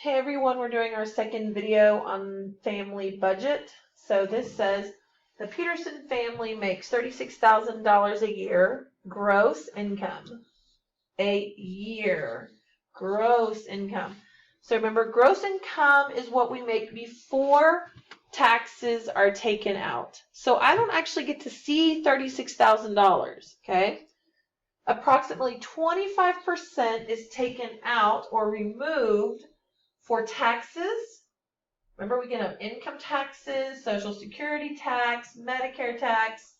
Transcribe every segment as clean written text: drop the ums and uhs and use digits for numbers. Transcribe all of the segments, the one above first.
Hey everyone, we're doing our second video on family budget. So this says the Peterson family makes $36,000 a year gross income. A year gross income. So remember, gross income is what we make before taxes are taken out. So I don't actually get to see $36,000, okay? Approximately 25% is taken out or removed for taxes. Remember, we get income taxes, Social Security tax, Medicare tax.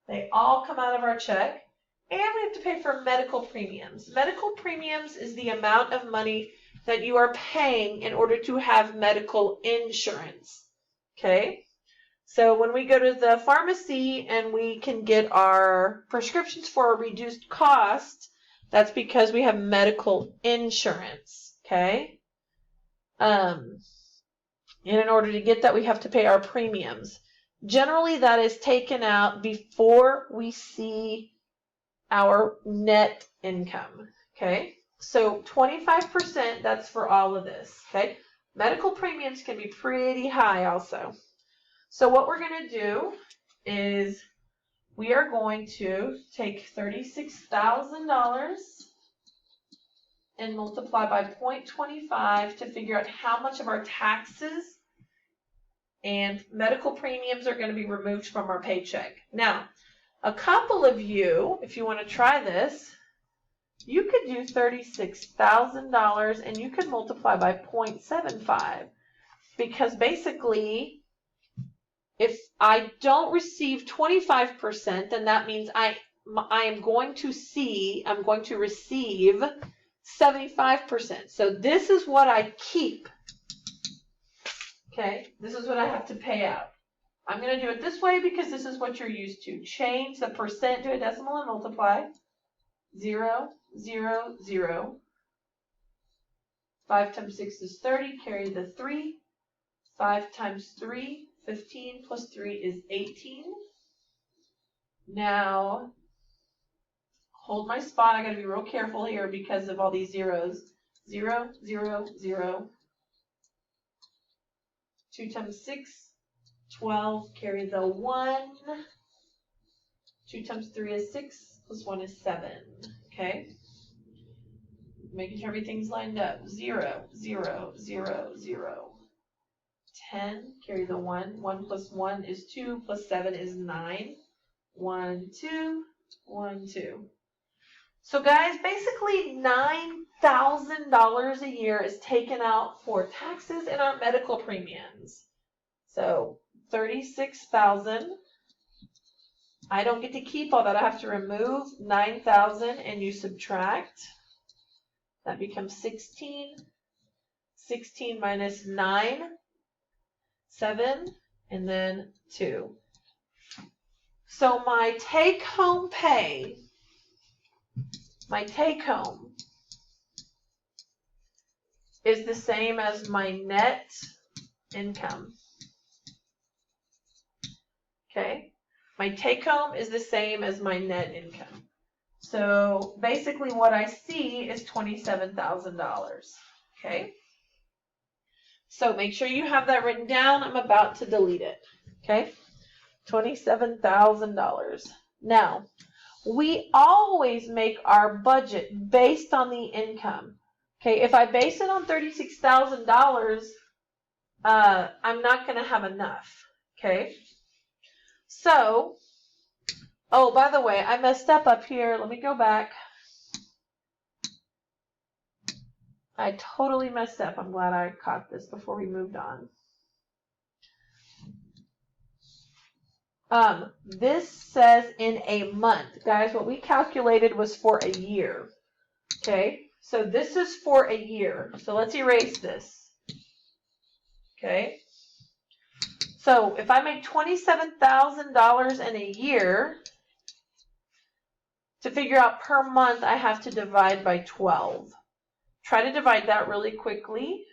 They all come out of our check. And we have to pay for medical premiums. Medical premiums is the amount of money that you are paying in order to have medical insurance. Okay? So when we go to the pharmacy and we can get our prescriptions for a reduced cost, that's because we have medical insurance. Okay? And in order to get that, we have to pay our premiums. Generally, that is taken out before we see our net income. Okay, so 25%, that's for all of this. Okay, medical premiums can be pretty high also. So what we're going to do is we are going to take $36,000 and multiply by 0.25 to figure out how much of our taxes and medical premiums are going to be removed from our paycheck. Now, a couple of you, if you want to try this, you could do $36,000 and you could multiply by 0.75, because basically, if I don't receive 25%, then that means I'm going to receive 75%. So this is what I keep. Okay, this is what I have to pay out. I'm going to do it this way because this is what you're used to. Change the percent to a decimal and multiply. 0, 0, 0. 5 times 6 is 30. Carry the 3. 5 times 3, 15 plus 3 is 18. Now, hold my spot. I got to be real careful here because of all these zeros. 0, 0, 0. 2 times 6, 12. Carry the 1. 2 times 3 is 6, plus 1 is 7. Okay? Making sure everything's lined up. 0, 0, 0, 0. 10, carry the 1. 1 plus 1 is 2, plus 7 is 9. 1, 2, 1, 2. So guys, basically $9,000 a year is taken out for taxes and our medical premiums. So 36,000. I don't get to keep all that. I have to remove 9,000 and you subtract. That becomes 16. 16 minus 9, 7, and then 2. So my take-home pay, my take-home is the same as my net income. Okay? My take-home is the same as my net income. So basically what I see is $27,000. Okay? So make sure you have that written down. I'm about to delete it. Okay? $27,000. Now, we always make our budget based on the income. Okay? If I base it on $36,000, I'm not going to have enough. Okay? So, oh, by the way, I messed up here. Let me go back. I totally messed up. I'm glad I caught this before we moved on. This says in a month. Guys, what we calculated was for a year. Okay? So this is for a year. So let's erase this. Okay? So if I make $27,000 in a year, to figure out per month, I have to divide by 12. Try to divide that really quickly.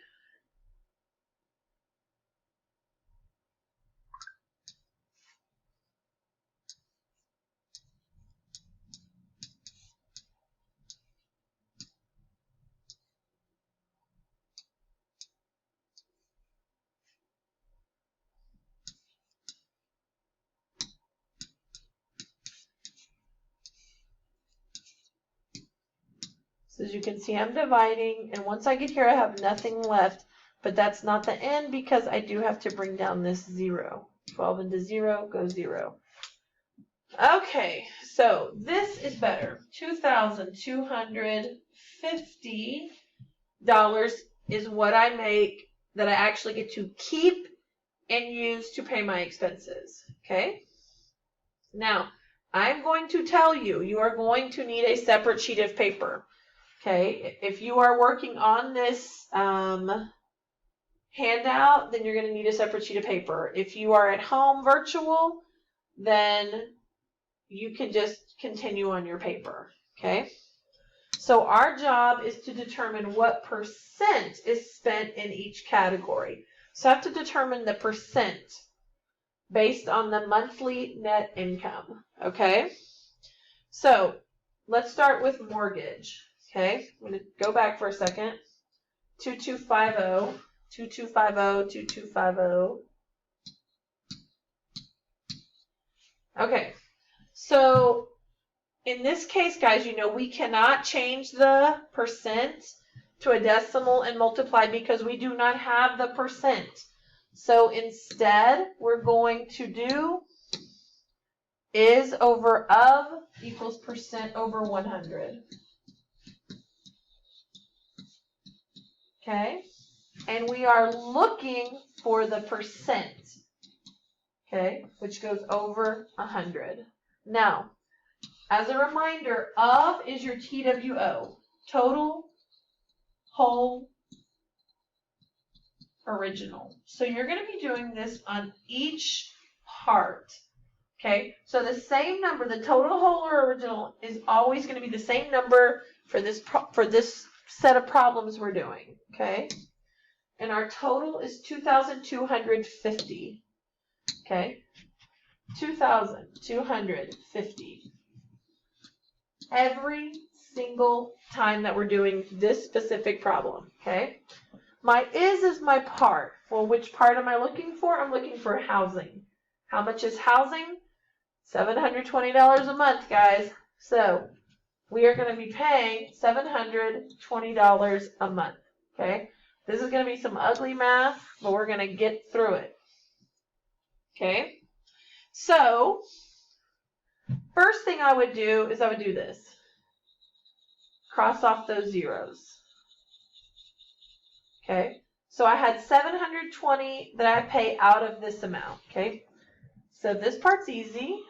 So as you can see, I'm dividing, and once I get here, I have nothing left, but that's not the end because I do have to bring down this 0. 12 into 0 goes 0. Okay, so this is better. $2,250 is what I make that I actually get to keep and use to pay my expenses. Okay? Now, I'm going to tell you, you are going to need a separate sheet of paper. Okay? If you are working on this handout, then you're going to need a separate sheet of paper. If you are at home virtual, then you can just continue on your paper. Okay? So our job is to determine what percent is spent in each category. So I have to determine the percent based on the monthly net income. Okay? So let's start with mortgage. Okay? I'm going to go back for a second. 2250, 2250, 2250. Okay. So in this case, guys, you know, we cannot change the percent to a decimal and multiply because we do not have the percent. So instead, we're going to do is over of equals percent over 100. Okay? And we are looking for the percent. Okay? Which goes over 100. Now, as a reminder, of is your TWO. Total, whole, original. So you're going to be doing this on each part. Okay? So the same number, the total, whole, or original, is always going to be the same number for this set of problems we're doing. Okay? And our total is 2,250. Okay? 2,250. Every single time that we're doing this specific problem, okay? My is my part. Well, which part am I looking for? I'm looking for housing. How much is housing? $720 a month, guys. So we are going to be paying $720 a month, okay? This is going to be some ugly math, but we're going to get through it, okay? So first thing I would do is I would do this. Cross off those zeros. Okay, so I had 720 that I pay out of this amount. Okay, so this part's easy.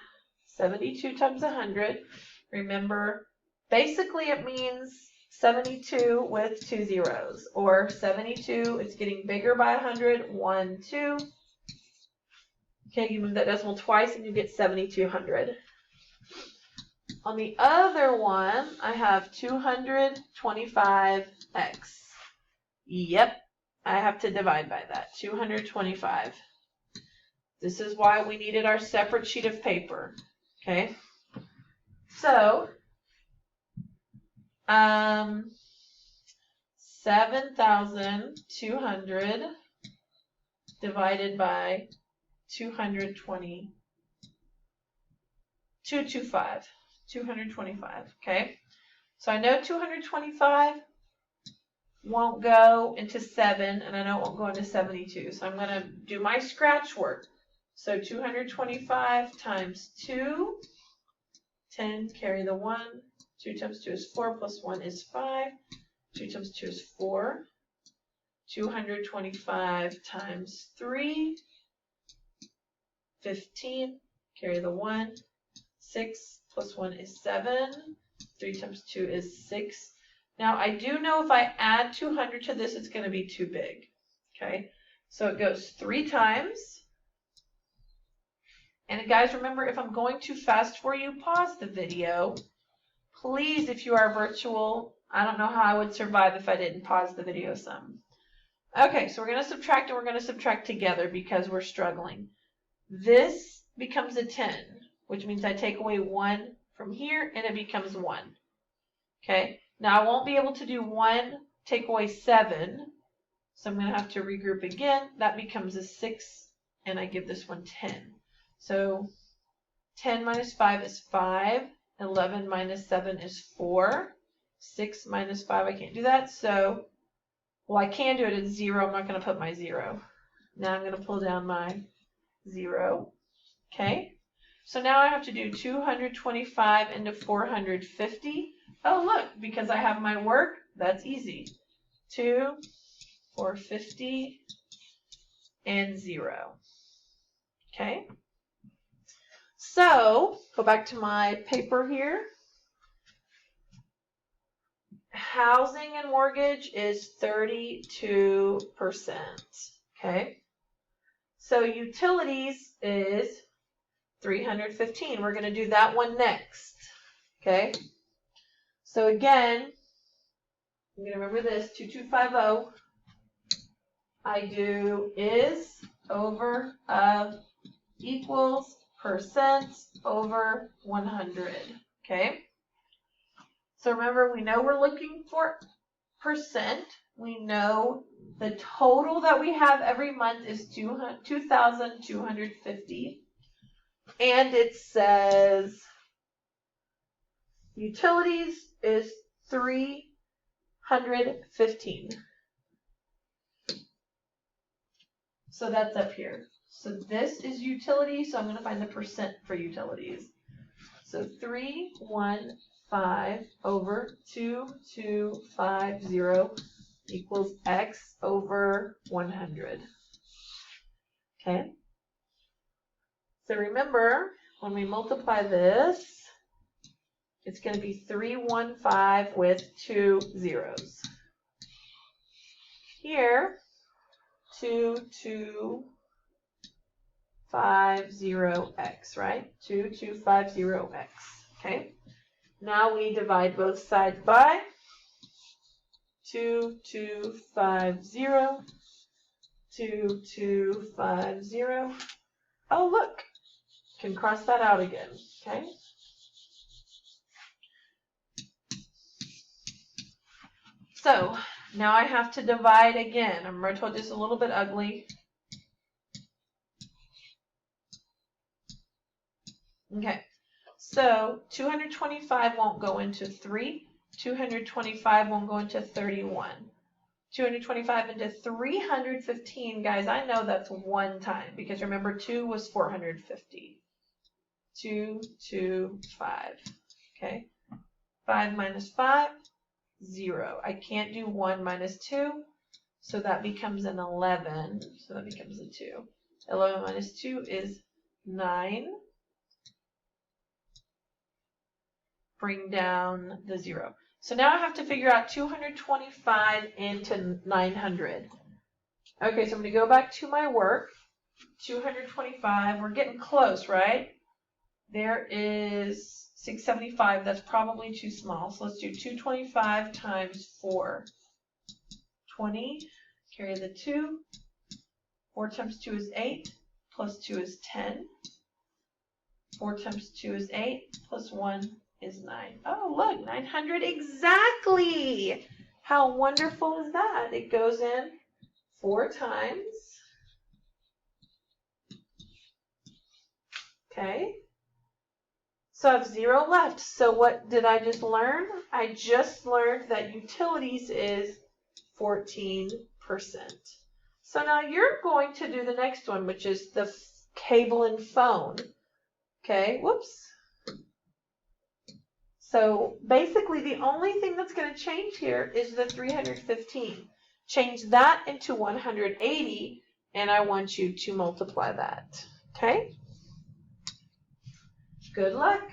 72 times 100. Remember, basically it means 72 with 2 zeros. Or 72, it's getting bigger by 100. 1, 2. Okay, you move that decimal twice and you get 7,200. On the other one, I have 225x. Yep, I have to divide by that. 225. This is why we needed our separate sheet of paper. Okay? So, 7,200 divided by 220. 225. 225, okay? So I know 225 won't go into 7, and I know it won't go into 72. So I'm going to do my scratch work. So 225 times 2, 10, carry the 1. 2 times 2 is 4, plus 1 is 5. 2 times 2 is 4. 225 times 3, 15, carry the 1. 6 plus 1 is 7. 3 times 2 is 6. Now, I do know if I add 200 to this, it's going to be too big. Okay, so it goes 3 times. And guys, remember, if I'm going too fast for you, pause the video. Please, if you are virtual, I don't know how I would survive if I didn't pause the video some. Okay, so we're going to subtract, and we're going to subtract together because we're struggling. This becomes a 10, which means I take away 1 from here, and it becomes 1. Okay, now I won't be able to do 1, take away 7, so I'm going to have to regroup again. That becomes a 6, and I give this one 10. So 10 minus 5 is 5. 11 minus 7 is 4. 6 minus 5, I can't do that. So, well, I can do it at 0. I'm not going to put my 0. Now I'm going to pull down my 0. Okay. So now I have to do 225 into 450. Oh, look, because I have my work, that's easy. 2, 450, and 0. Okay. So, go back to my paper here. Housing and mortgage is 32%. Okay. So utilities is 315. We're going to do that one next. Okay. So again, I'm going to remember this, 2250. I do is over of equals percent over 100. Okay. So remember, we know we're looking for percent. We know the total that we have every month is 2,250. And it says utilities is 315. So that's up here. So this is utility, so I'm going to find the percent for utilities. So 315 over 2250 equals X over 100. Okay. So remember, when we multiply this, it's going to be 315 with 2 zeros. Here, 2250x, right? 2250x. Okay. Now we divide both sides by 2250, 2250. Oh, look, can cross that out again. Okay. So now I have to divide again. Remember I told you it's a little bit ugly. Okay. So 225 won't go into 3. 225 won't go into 31. 225 into 315, guys, I know that's one time because remember 2 was 450. 225. Okay. 5 minus 5, 0. I can't do 1 minus 2, so that becomes an 11. So that becomes a 2. 11 minus 2 is 9. Bring down the 0. So now I have to figure out 225 into 900. Okay, so I'm going to go back to my work. 225, we're getting close, right? There is 675, that's probably too small. So let's do 225 times 4. 20, carry the 2. 4 times 2 is 8, plus 2 is 10. 4 times 2 is 8, plus 1 is 9. Oh, look, 900 exactly. How wonderful is that? It goes in 4 times. Okay. So I have 0 left. So what did I just learn? I just learned that utilities is 14%. So now you're going to do the next one, which is the cable and phone. Okay, whoops. So basically the only thing that's going to change here is the 315. Change that into 180, and I want you to multiply that. Okay? Good luck.